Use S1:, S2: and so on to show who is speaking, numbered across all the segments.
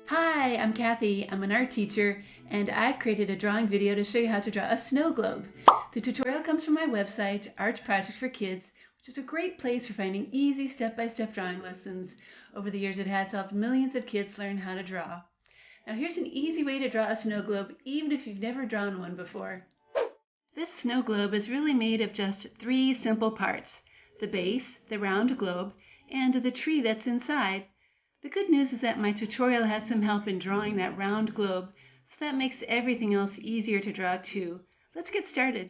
S1: Hi, I'm Kathy. I'm an art teacher, and I've created a drawing video to show you how to draw a snow globe. The tutorial comes from my website, Art Project for Kids, which is a great place for finding easy step-by-step drawing lessons. Over the years, it has helped millions of kids learn how to draw. Now here's an easy way to draw a snow globe, even if you've never drawn one before. This snow globe is really made of just three simple parts: the base, the round globe, and the tree that's inside. The good news is that my tutorial has some help in drawing that round globe, so that makes everything else easier to draw too. Let's get started.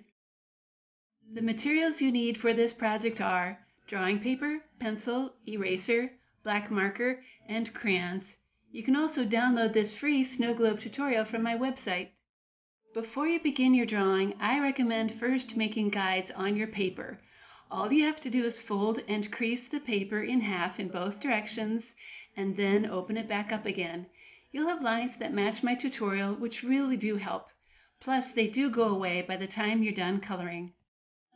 S1: The materials you need for this project are drawing paper, pencil, eraser, black marker, and crayons. You can also download this free snow globe tutorial from my website. Before you begin your drawing, I recommend first making guides on your paper. All you have to do is fold and crease the paper in half in both directions, and then open it back up again. You'll have lines that match my tutorial, which really do help. Plus, they do go away by the time you're done coloring.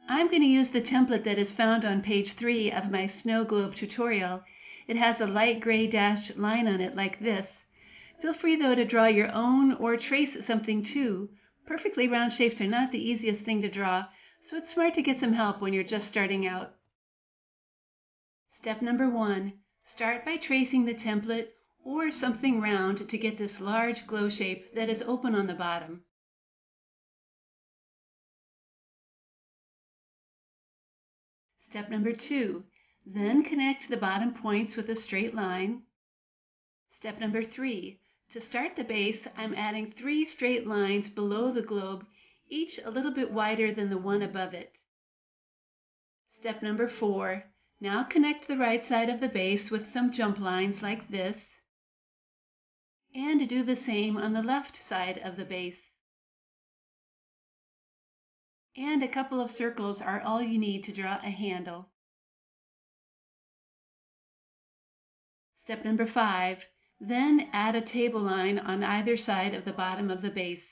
S1: I'm going to use the template that is found on page 3 of my snow globe tutorial. It has a light gray dashed line on it like this. Feel free though to draw your own or trace something too. Perfectly round shapes are not the easiest thing to draw, so it's smart to get some help when you're just starting out. Step number 1. Start by tracing the template or something round to get this large glow shape that is open on the bottom. Step number 2. Then connect the bottom points with a straight line. Step number 3. To start the base, I'm adding 3 straight lines below the globe, each a little bit wider than the one above it. Step number 4. Now connect the right side of the base with some jump lines like this, and do the same on the left side of the base. And a couple of circles are all you need to draw a handle. Step number 5. Then add a table line on either side of the bottom of the base.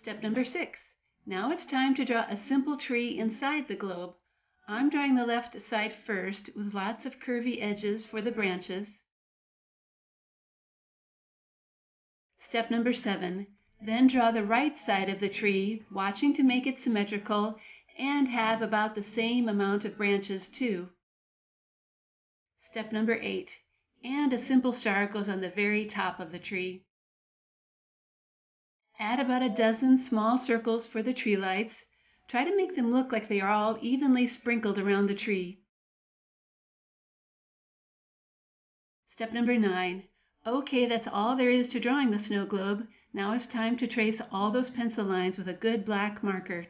S1: Step number 6. Now it's time to draw a simple tree inside the globe. I'm drawing the left side first with lots of curvy edges for the branches. Step number 7. Then draw the right side of the tree, watching to make it symmetrical and have about the same amount of branches too. Step number 8. And a simple star goes on the very top of the tree. Add about a dozen small circles for the tree lights. Try to make them look like they are all evenly sprinkled around the tree. Step number 9. Okay, that's all there is to drawing the snow globe. Now it's time to trace all those pencil lines with a good black marker.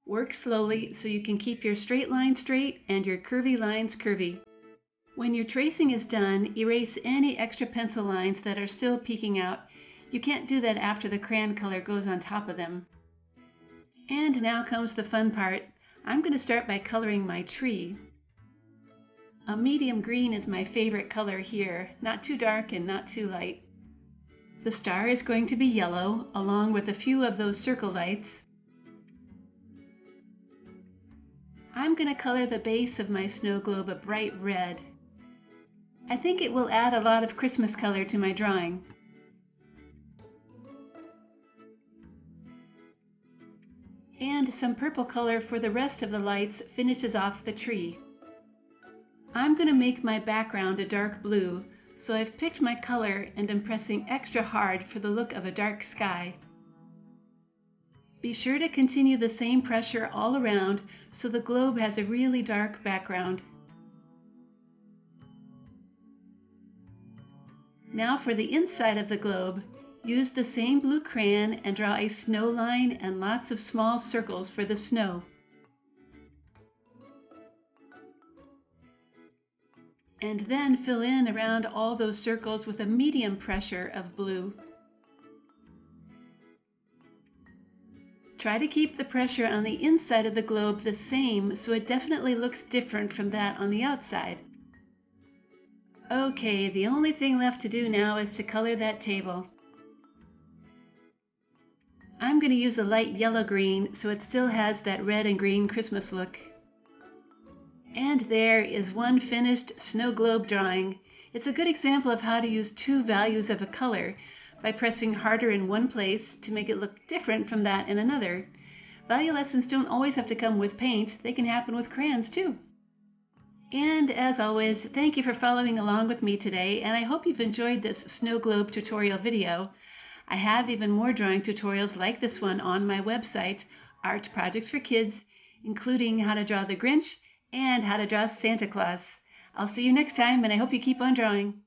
S1: Work slowly so you can keep your straight lines straight and your curvy lines curvy. When your tracing is done, erase any extra pencil lines that are still peeking out. You can't do that after the crayon color goes on top of them. And now comes the fun part. I'm going to start by coloring my tree. A medium green is my favorite color here, not too dark and not too light. The star is going to be yellow, along with a few of those circle lights. I'm going to color the base of my snow globe a bright red. I think it will add a lot of Christmas color to my drawing. And some purple color for the rest of the lights finishes off the tree. I'm going to make my background a dark blue, so I've picked my color and am pressing extra hard for the look of a dark sky. Be sure to continue the same pressure all around so the globe has a really dark background. Now for the inside of the globe, use the same blue crayon and draw a snow line and lots of small circles for the snow. And then fill in around all those circles with a medium pressure of blue. Try to keep the pressure on the inside of the globe the same so it definitely looks different from that on the outside. Okay, the only thing left to do now is to color that table. I'm going to use a light yellow-green so it still has that red and green Christmas look. And there is one finished snow globe drawing. It's a good example of how to use two values of a color by pressing harder in one place to make it look different from that in another. Value lessons don't always have to come with paint. They can happen with crayons too. And as always, thank you for following along with me today, and I hope you've enjoyed this snow globe tutorial video. I have even more drawing tutorials like this one on my website, Art Projects for Kids, including how to draw the Grinch and how to draw Santa Claus. I'll see you next time, and I hope you keep on drawing.